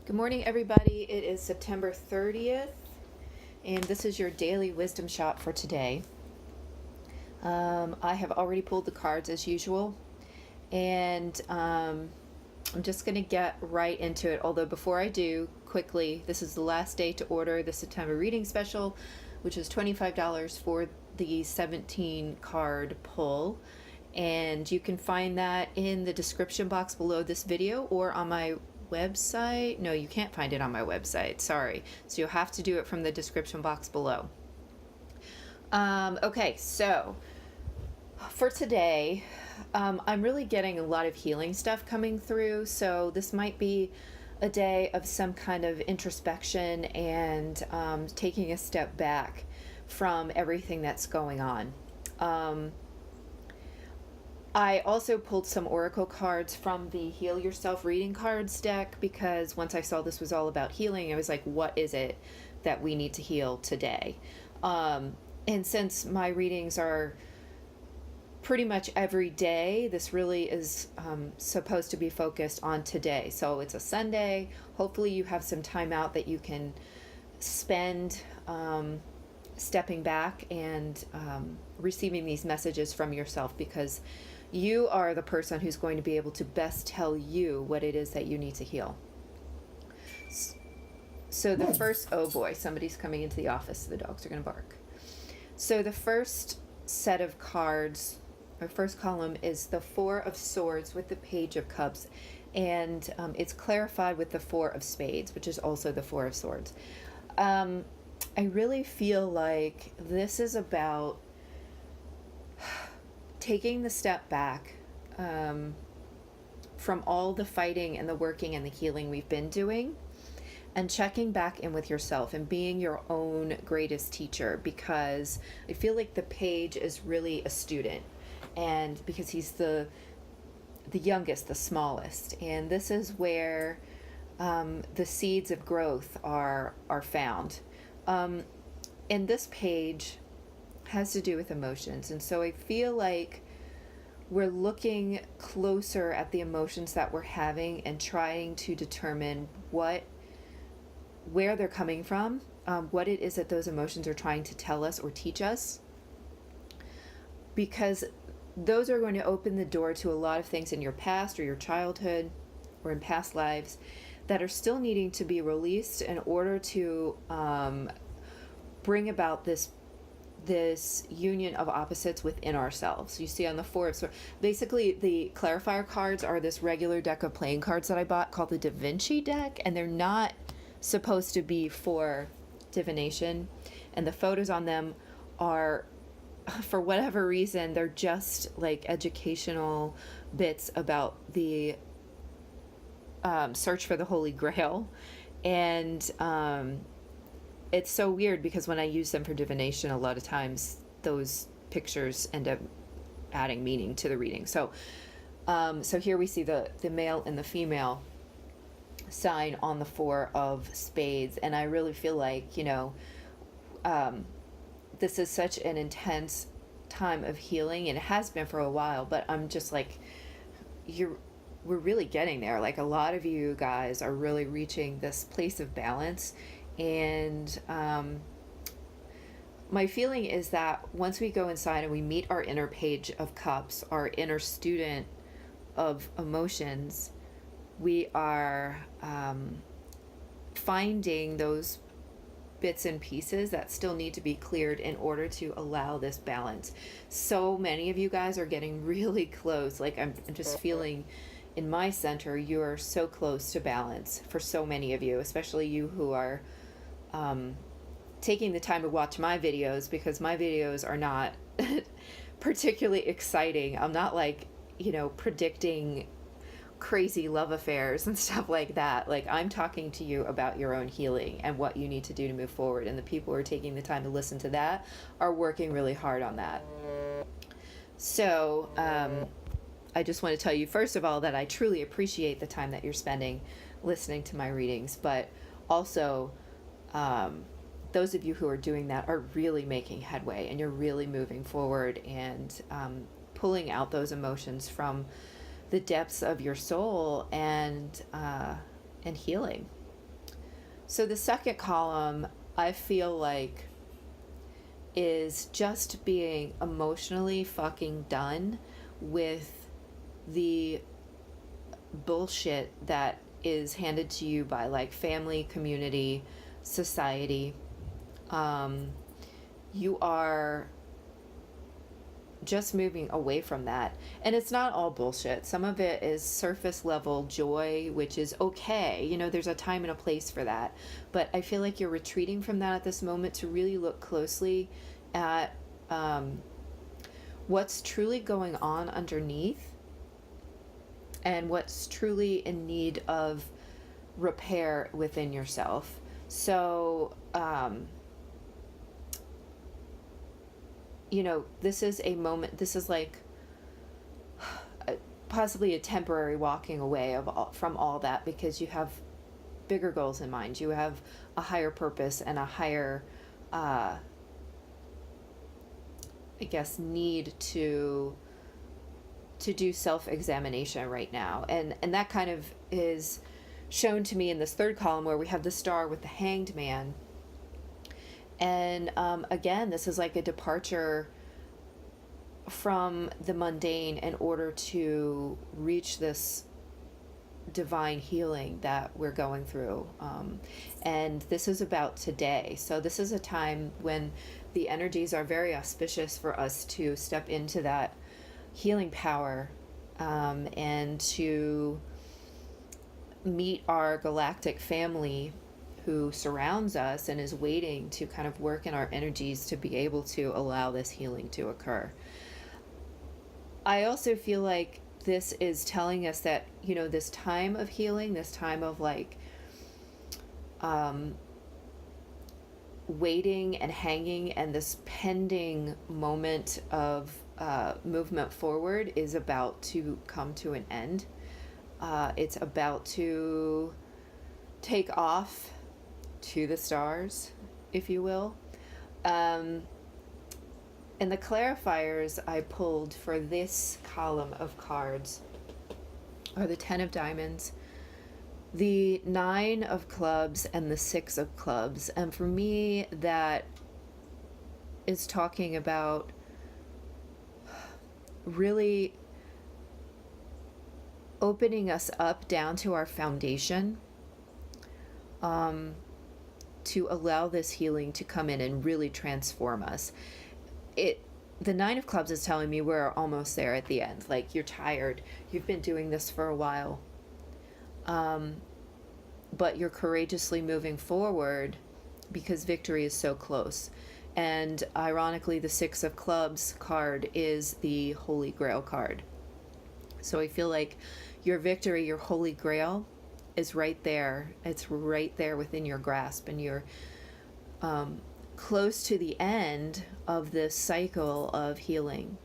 Good morning, everybody. It is September 30th, and this is your daily wisdom shot for today. I have already pulled the cards as usual, and I'm just going to get right into it. Although, before I do, quickly, this is the last day to order the September reading special, which is $25 for the 17 card pull. And you can find that in the description box below this video or on my website. No, you can't find it on my website. Sorry. So you'll have to do it from the description box below. Okay, so for today, I'm really getting a lot of healing stuff coming through. So this might be a day of some kind of introspection and taking a step back from everything that's going on. I also pulled some oracle cards from the Heal Yourself reading cards deck because once I saw this was all about healing, I was like, what is it that we need to heal today? And since my readings are pretty much every day, this really is supposed to be focused on today. So it's a Sunday. Hopefully you have some time out that you can spend stepping back and receiving these messages from yourself, because you are the person who's going to be able to best tell you what it is that you need to heal. So the first, oh boy, somebody's coming into the office. The dogs are going to bark. So the first set of cards, or first column, is the Four of Swords with the Page of Cups. And it's clarified with the Four of Spades, which is also the Four of Swords. I really feel like this is about taking the step back from all the fighting and the working and the healing we've been doing, and checking back in with yourself and being your own greatest teacher, because I feel like the page is really a student, and because he's the youngest, the smallest, and this is where the seeds of growth are found. And this page has to do with emotions, and so I feel like we're looking closer at the emotions that we're having and trying to determine where they're coming from, what it is that those emotions are trying to tell us or teach us, because those are going to open the door to a lot of things in your past or your childhood or in past lives that are still needing to be released in order to bring about this union of opposites within ourselves. You see on the Four of Swords, basically the clarifier cards are this regular deck of playing cards that I bought called the Da Vinci deck, and they're not supposed to be for divination, and the photos on them are, for whatever reason, they're just like educational bits about the search for the Holy Grail. And it's so weird because when I use them for divination, a lot of times those pictures end up adding meaning to the reading. So here we see the male and the female sign on the Four of Spades, and I really feel like, this is such an intense time of healing, and it has been for a while, but I'm just like, we're really getting there. Like, a lot of you guys are really reaching this place of balance. And my feeling is that once we go inside and we meet our inner Page of Cups, our inner student of emotions, we are finding those bits and pieces that still need to be cleared in order to allow this balance. So many of you guys are getting really close. Like, I'm just feeling in my center, you are so close to balance for so many of you, especially you who are taking the time to watch my videos, because my videos are not particularly exciting. I'm not like, predicting crazy love affairs and stuff like that. Like, I'm talking to you about your own healing and what you need to do to move forward, and the people who are taking the time to listen to that are working really hard on that. So I just want to tell you, first of all, that I truly appreciate the time that you're spending listening to my readings, but also those of you who are doing that are really making headway, and you're really moving forward and pulling out those emotions from the depths of your soul and healing. So the second column, I feel like, is just being emotionally fucking done with the bullshit that is handed to you by like family, community, society. You are just moving away from that. And it's not all bullshit. Some of it is surface level joy, which is okay. You know, there's a time and a place for that. But I feel like you're retreating from that at this moment to really look closely at what's truly going on underneath and what's truly in need of repair within yourself. So, you know, this is a moment, this is like possibly a temporary walking away from all that, because you have bigger goals in mind. You have a higher purpose and a higher, I guess, need to do self-examination right now. And that kind of is shown to me in this third column, where we have the star with the hanged man. And again, this is like a departure from the mundane in order to reach this divine healing that we're going through. And this is about today. So this is a time when the energies are very auspicious for us to step into that healing power, and to meet our galactic family who surrounds us and is waiting to kind of work in our energies to be able to allow this healing to occur. I also feel like this is telling us that, you know, this time of healing, this time of like waiting and hanging, and this pending moment of movement forward is about to come to an end. It's about to take off to the stars, if you will. And the clarifiers I pulled for this column of cards are the 10 of diamonds, the 9 of clubs, and the 6 of clubs. And for me, that is talking about really opening us up down to our foundation, to allow this healing to come in and really transform us. The 9 of clubs is telling me we're almost there at the end. Like, you're tired, you've been doing this for a while, but you're courageously moving forward because victory is so close. And ironically, the 6 of clubs card is the Holy Grail card. So I feel like your victory, your Holy Grail, is right there. It's right there within your grasp, and you're close to the end of this cycle of healing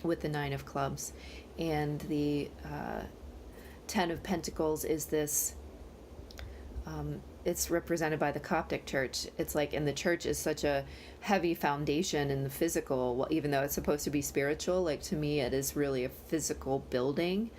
with the 9 of clubs. And the 10 of pentacles is this, it's represented by the Coptic church. It's like, and the church is such a heavy foundation in the physical, well, even though it's supposed to be spiritual, like to me it is really a physical building.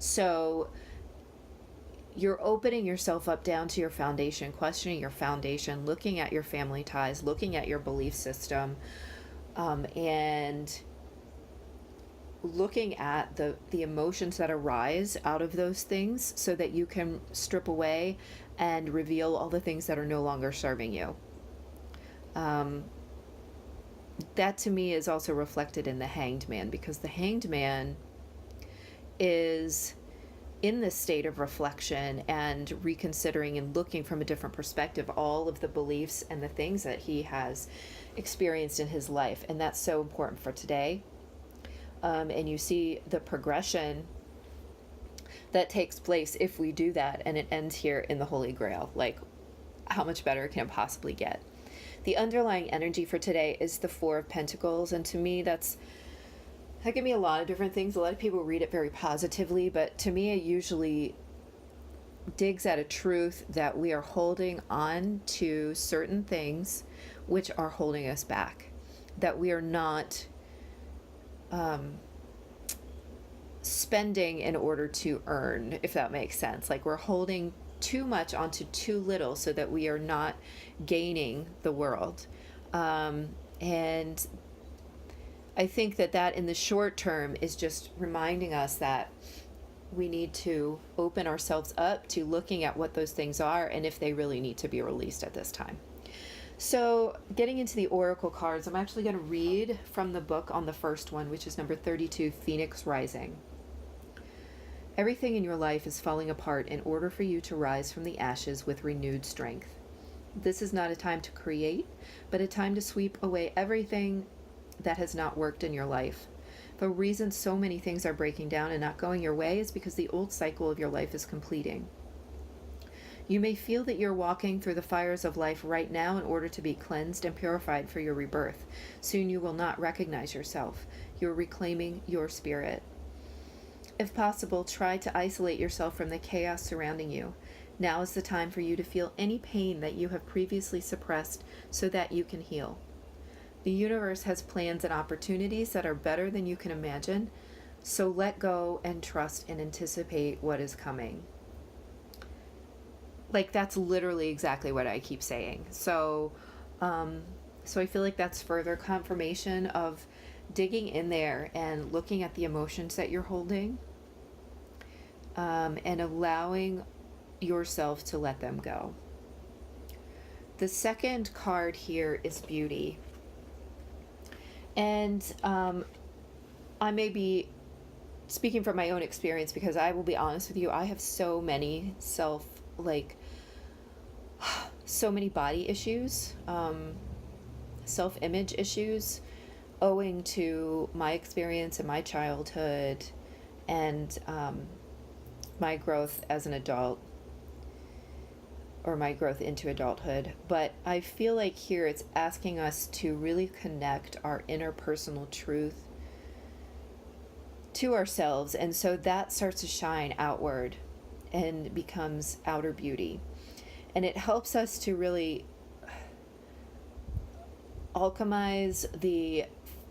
So you're opening yourself up down to your foundation, questioning your foundation, looking at your family ties, looking at your belief system, and looking at the emotions that arise out of those things, so that you can strip away and reveal all the things that are no longer serving you. That to me is also reflected in the hanged man, because the hanged man is in this state of reflection and reconsidering and looking from a different perspective all of the beliefs and the things that he has experienced in his life. And that's so important for today. And you see the progression that takes place if we do that, and it ends here in the Holy Grail. Like, how much better can it possibly get? The underlying energy for today is the 4 of Pentacles, and to me that can mean a lot of different things. A lot of people read it very positively, but to me it usually digs at a truth that we are holding on to certain things which are holding us back, that we are not spending in order to earn, if that makes sense. Like, we're holding too much onto too little so that we are not gaining the world. And I think that in the short term is just reminding us that we need to open ourselves up to looking at what those things are and if they really need to be released at this time. So, getting into the oracle cards, I'm actually going to read from the book on the first one, which is number 32, Phoenix Rising. Everything in your life is falling apart in order for you to rise from the ashes with renewed strength. This is not a time to create, but a time to sweep away everything that has not worked in your life. The reason so many things are breaking down and not going your way is because the old cycle of your life is completing. You may feel that you're walking through the fires of life right now in order to be cleansed and purified for your rebirth. Soon you will not recognize yourself. You're reclaiming your spirit. If possible, try to isolate yourself from the chaos surrounding you. Now is the time for you to feel any pain that you have previously suppressed so that you can heal. The universe has plans and opportunities that are better than you can imagine, so let go and trust and anticipate what is coming. Like, that's literally exactly what I keep saying. So I feel like that's further confirmation of digging in there and looking at the emotions that you're holding, and allowing yourself to let them go. The second card here is Beauty. And I may be speaking from my own experience, because I will be honest with you, I have so many so many body issues, self-image issues, owing to my experience in my childhood and my growth as an adult, or my growth into adulthood. But I feel like here it's asking us to really connect our interpersonal truth to ourselves, and so that starts to shine outward and becomes outer beauty. And it helps us to really alchemize the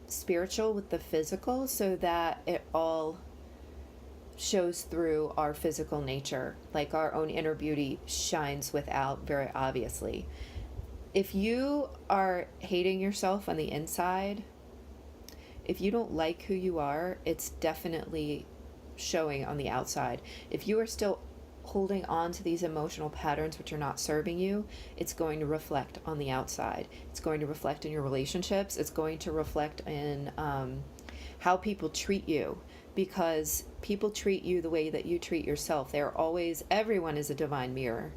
spiritual with the physical so that it all shows through our physical nature. Like, our own inner beauty shines without very obviously. If you are hating yourself on the inside, if you don't like who you are, it's definitely showing on the outside. If you are still holding on to these emotional patterns which are not serving you, it's going to reflect on the outside. It's going to reflect in your relationships. It's going to reflect in how people treat you, because people treat you the way that you treat yourself. Everyone is a divine mirror,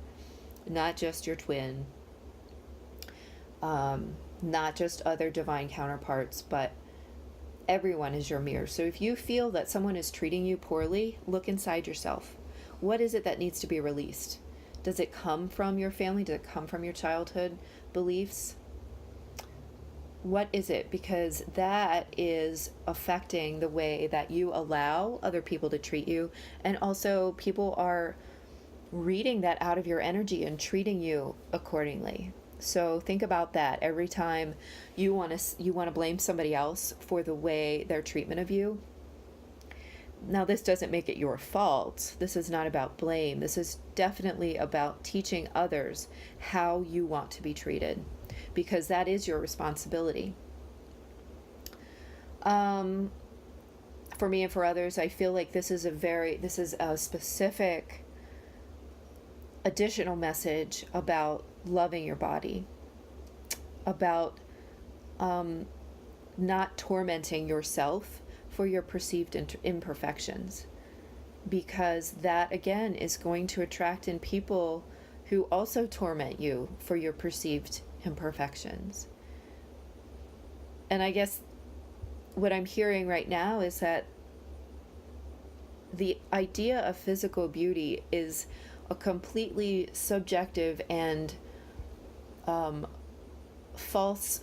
not just your twin, not just other divine counterparts, but everyone is your mirror. So if you feel that someone is treating you poorly, look inside yourself. What is it that needs to be released? Does it come from your family? Does it come from your childhood beliefs? What is it? Because that is affecting the way that you allow other people to treat you. And also, people are reading that out of your energy and treating you accordingly. So think about that every time you want to blame somebody else for the way their treatment of you. Now, this doesn't make it your fault. This is not about blame. This is definitely about teaching others how you want to be treated, because that is your responsibility. For me and for others, I feel like this is a specific additional message about loving your body, about not tormenting yourself for your perceived imperfections, because that again is going to attract in people who also torment you for your perceived imperfections. And I guess what I'm hearing right now is that the idea of physical beauty is a completely subjective and false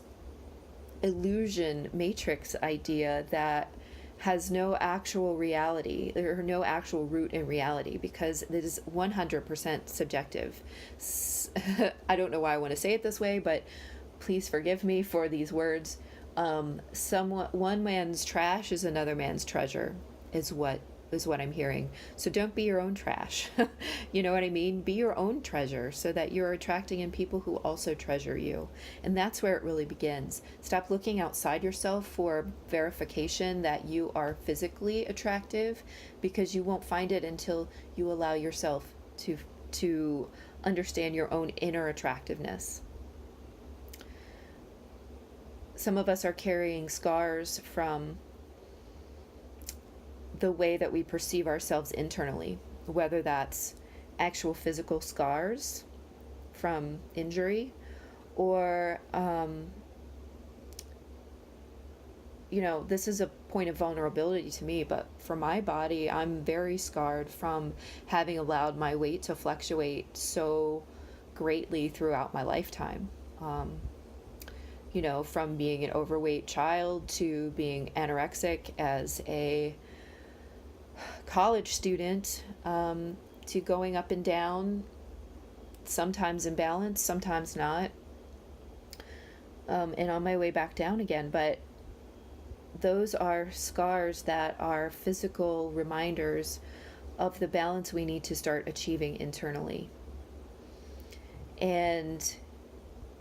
illusion matrix idea that has no actual reality, or no actual root in reality, because it is 100% subjective. I don't know why I want to say it this way, but please forgive me for these words. One man's trash is another man's treasure, is what is what I'm hearing. So don't be your own trash. You know what I mean? Be your own treasure so that you're attracting in people who also treasure you. And that's where it really begins. Stop looking outside yourself for verification that you are physically attractive, because you won't find it until you allow yourself to understand your own inner attractiveness. Some of us are carrying scars from the way that we perceive ourselves internally, whether that's actual physical scars from injury, or, this is a point of vulnerability to me, but for my body, I'm very scarred from having allowed my weight to fluctuate so greatly throughout my lifetime. From being an overweight child to being anorexic as a college student, to going up and down, sometimes in balance, sometimes not, and on my way back down again. But those are scars that are physical reminders of the balance we need to start achieving internally. And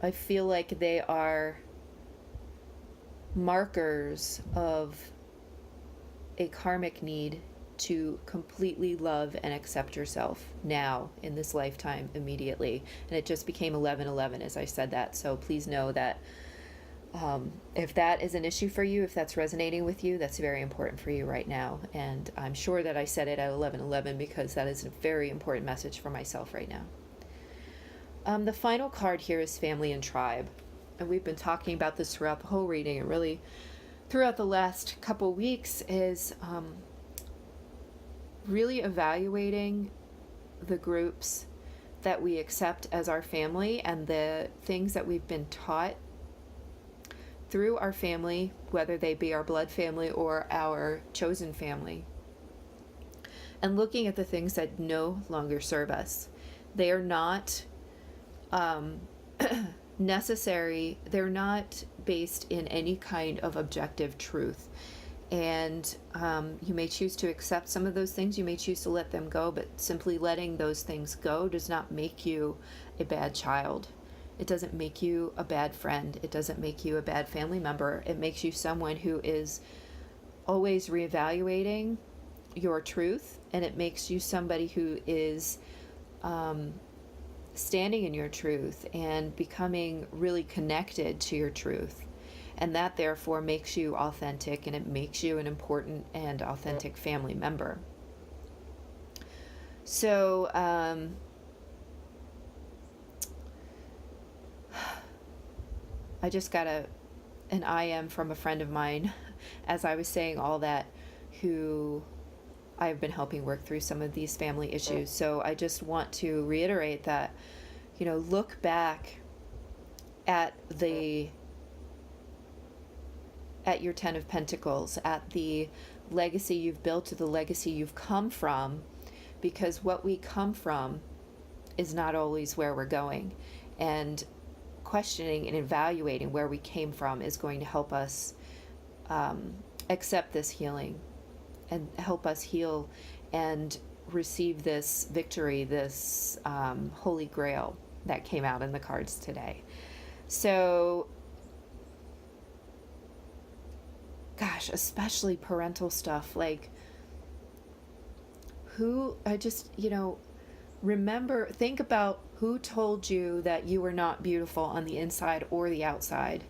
I feel like they are markers of a karmic need to completely love and accept yourself now, in this lifetime, immediately. And it just became 11:11 as I said that. So please know that if that is an issue for you, if that's resonating with you, that's very important for you right now. And I'm sure that I said it at 11:11 because that is a very important message for myself right now. The final card here is family and tribe. And we've been talking about this throughout the whole reading, and really throughout the last couple weeks, is really evaluating the groups that we accept as our family and the things that we've been taught through our family, whether they be our blood family or our chosen family, and looking at the things that no longer serve us. They are not necessary. They're not based in any kind of objective truth. And you may choose to accept some of those things. You may choose to let them go, but simply letting those things go does not make you a bad child. It doesn't make you a bad friend. It doesn't make you a bad family member. It makes you someone who is always reevaluating your truth, and it makes you somebody who is standing in your truth and becoming really connected to your truth. And that therefore makes you authentic, and it makes you an important and authentic family member. So I just got an IM from a friend of mine as I was saying all that, who I've been helping work through some of these family issues. So I just want to reiterate that, look back at your 10 of Pentacles, at the legacy you've built, to the legacy you've come from, because what we come from is not always where we're going. And questioning and evaluating where we came from is going to help us accept this healing and help us heal and receive this victory, this holy grail that came out in the cards today. So, gosh, especially parental stuff, like remember, think about who told you that you were not beautiful on the inside or the outside.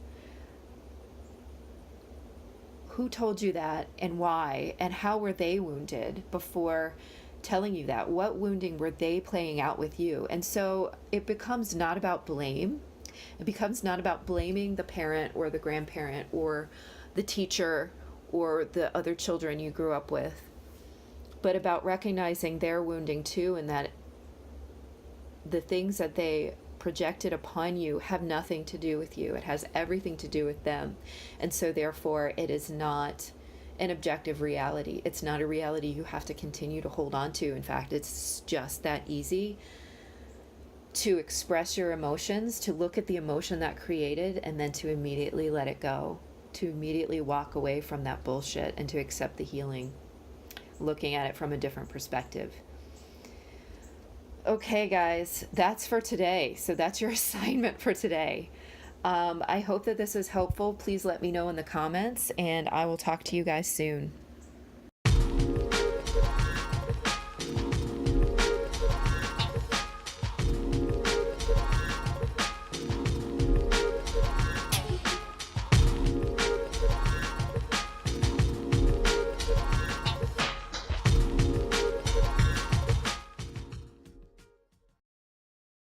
Who told you that, and why, and how were they wounded before telling you that? What wounding were they playing out with you? And so it becomes not about blame. It becomes not about blaming the parent or the grandparent or the teacher or the other children you grew up with, but about recognizing their wounding too, and that the things that they projected upon you have nothing to do with you. It has everything to do with them. And so therefore it is not an objective reality. It's not a reality you have to continue to hold on to. In fact, it's just that easy to express your emotions, to look at the emotion that created, and then to immediately let it go, to immediately walk away from that bullshit and to accept the healing. looking at it from a different perspective. Okay, guys, that's for today. So that's your assignment for today. I hope that this is helpful. Please let me know in the comments, and I will talk to you guys soon.